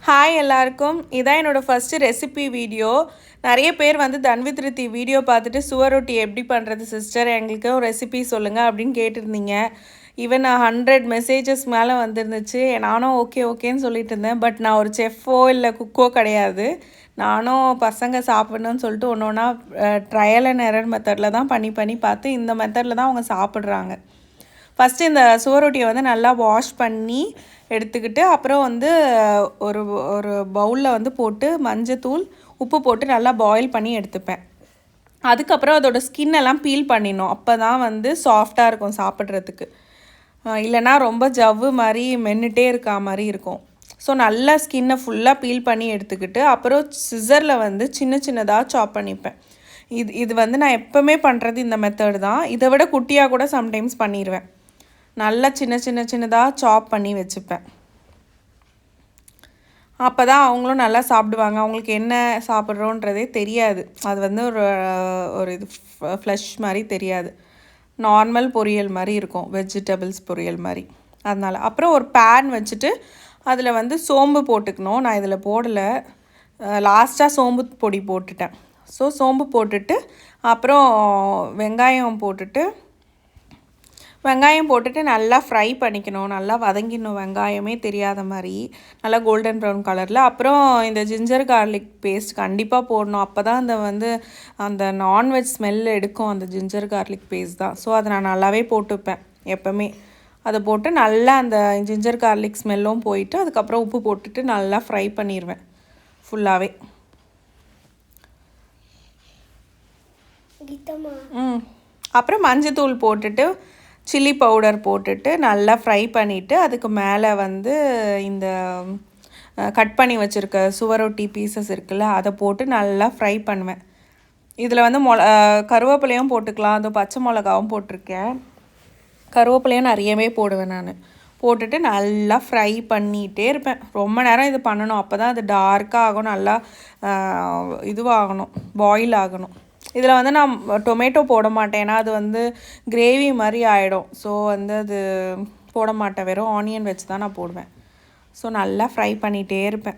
Hi எல்லாருக்கும், இதான் என்னோடய ஃபஸ்ட்டு ரெசிபி வீடியோ. நிறைய பேர் வந்து தன்வித்ருதி வீடியோ பார்த்துட்டு சுவரொட்டி எப்படி பண்ணுறது சிஸ்டர், எங்களுக்கு ஒரு ரெசிபி சொல்லுங்கள் அப்படின்னு கேட்டிருந்தீங்க. ஈவன் நான் 100 மெசேஜஸ் மேலே வந்துருந்துச்சு. நானும் ஓகே ஓகேன்னு சொல்லிட்டு இருந்தேன். பட் நான் ஒரு செஃப்போ இல்லை குக்கோ கிடையாது. நானும் பசங்க சாப்பிட்ணுன்னு சொல்லிட்டு ஒன்று ஒன்றா ட்ரையல் அண்ட் எரர் மெத்தடில் தான் பண்ணி பார்த்து இந்த மெத்தடில் தான் அவங்க சாப்பிட்றாங்க. ஃபஸ்ட்டு இந்த சுவரொட்டியை வந்து நல்லா வாஷ் பண்ணி எடுத்துக்கிட்டு அப்புறம் வந்து ஒரு ஒரு பவுலில் வந்து போட்டு மஞ்சத்தூள் உப்பு போட்டு நல்லா பாயில் பண்ணி எடுத்துப்பேன். அதுக்கப்புறம் அதோடய ஸ்கின்னெல்லாம் பீல் பண்ணிடணும். அப்போ தான் வந்து சாஃப்டாக இருக்கும் சாப்பிட்றதுக்கு. இல்லைனா ரொம்ப ஜவ்வு மாதிரி மென்னுட்டே இருக்கா மாதிரி இருக்கும். ஸோ நல்லா ஸ்கின்னை ஃபுல்லாக பீல் பண்ணி எடுத்துக்கிட்டு அப்புறம் சிசரில் வந்து சின்ன சின்னதாக சாப் பண்ணிப்பேன். இது வந்து நான் எப்போவுமே பண்ணுறது இந்த மெத்தடு தான். இதை விட குட்டியாக கூட சம்டைம்ஸ் பண்ணிடுவேன். நல்லா சின்னதாக சாப் பண்ணி வச்சுப்பேன். அப்போ தான் அவங்களும் நல்லா சாப்பிடுவாங்க. அவங்களுக்கு என்ன சாப்பிட்றோன்றதே தெரியாது. அது வந்து ஒரு இது ஃப்ளஷ் மாதிரி தெரியாது. நார்மல் பொரியல் மாதிரி இருக்கும், வெஜிடபிள்ஸ் பொரியல் மாதிரி. அதனால் அப்புறம் ஒரு பேன் வச்சுட்டு அதில் வந்து சோம்பு போட்டுக்கணும். நான் இதில் போடலை, லாஸ்ட்டாக சோம்பு பொடி போட்டுட்டேன். ஸோ சோம்பு போட்டுட்டு அப்புறம் வெங்காயம் போட்டுட்டு நல்லா ஃப்ரை பண்ணிக்கணும். நல்லா வதங்கிடணும், வெங்காயமே தெரியாத மாதிரி நல்லா கோல்டன் ப்ரௌன் கலரில். அப்புறம் இந்த ஜிஞ்சர் கார்லிக் பேஸ்ட் கண்டிப்பாக போடணும். அப்போ தான் அந்த நான்வெஜ் ஸ்மெல் எடுக்கும் அந்த ஜிஞ்சர் கார்லிக் பேஸ்ட் தான். ஸோ அதை நான் நல்லாவே போட்டுப்பேன் எப்போவுமே. அதை போட்டு நல்லா அந்த ஜிஞ்சர் கார்லிக் ஸ்மெல்லும் போயிட்டு அதுக்கப்புறம் உப்பு போட்டுட்டு நல்லா ஃப்ரை பண்ணிடுவேன் ஃபுல்லாகவே. அப்புறம் மஞ்சத்தூள் போட்டுட்டு சில்லி பவுடர் போட்டுட்டு நல்லா ஃப்ரை பண்ணிவிட்டு அதுக்கு மேலே வந்து இந்த கட் பண்ணி வச்சுருக்க சுவரொட்டி பீசஸ் இருக்குல்ல, அதை போட்டு நல்லா ஃப்ரை பண்ணுவேன். இதில் வந்து கருவேப்பிலையும் போட்டுக்கலாம், அது பச்சை மிளகாவும் போட்டிருக்கேன். கருவேப்பிலையும் நிறையவே போடுவேன் நான். போட்டுட்டு நல்லா ஃப்ரை பண்ணிகிட்டே இருப்பேன். ரொம்ப நேரம் இது பண்ணணும். அப்போ தான் அது டார்க்காக ஆகும், நல்லா இதுவாகணும், பாயில் ஆகணும். இதில் வந்து நான் டொமேட்டோ போட மாட்டேன், ஏன்னா அது வந்து கிரேவி மாதிரி ஆகிடும். ஸோ வந்து அது போட மாட்டேன், வெறும் ஆனியன் வச்சு தான் நான் போடுவேன். ஸோ நல்லா ஃப்ரை பண்ணிகிட்டே இருப்பேன்.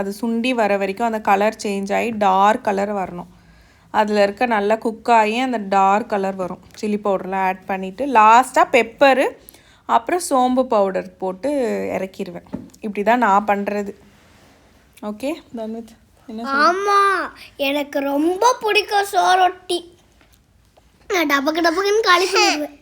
அது சுண்டி வர வரைக்கும் அந்த கலர் சேஞ்ச் ஆகி டார்க் கலர் வரணும். அதில் இருக்க நல்லா குக் ஆகி அந்த டார்க் கலர் வரும். சில்லி பவுடர்லாம் ஆட் பண்ணிவிட்டு லாஸ்ட்டாக பெப்பரு அப்புறம் சோம்பு பவுடர் போட்டு இறக்கிடுவேன். இப்படி தான் நான் பண்ணுறது. ஓகே தன்வித், ஆமாம், எனக்கு ரொம்ப பிடிக்கும் சோரொட்டி. நான் டபக்குன்னு காலி பண்ணிடுவேன்.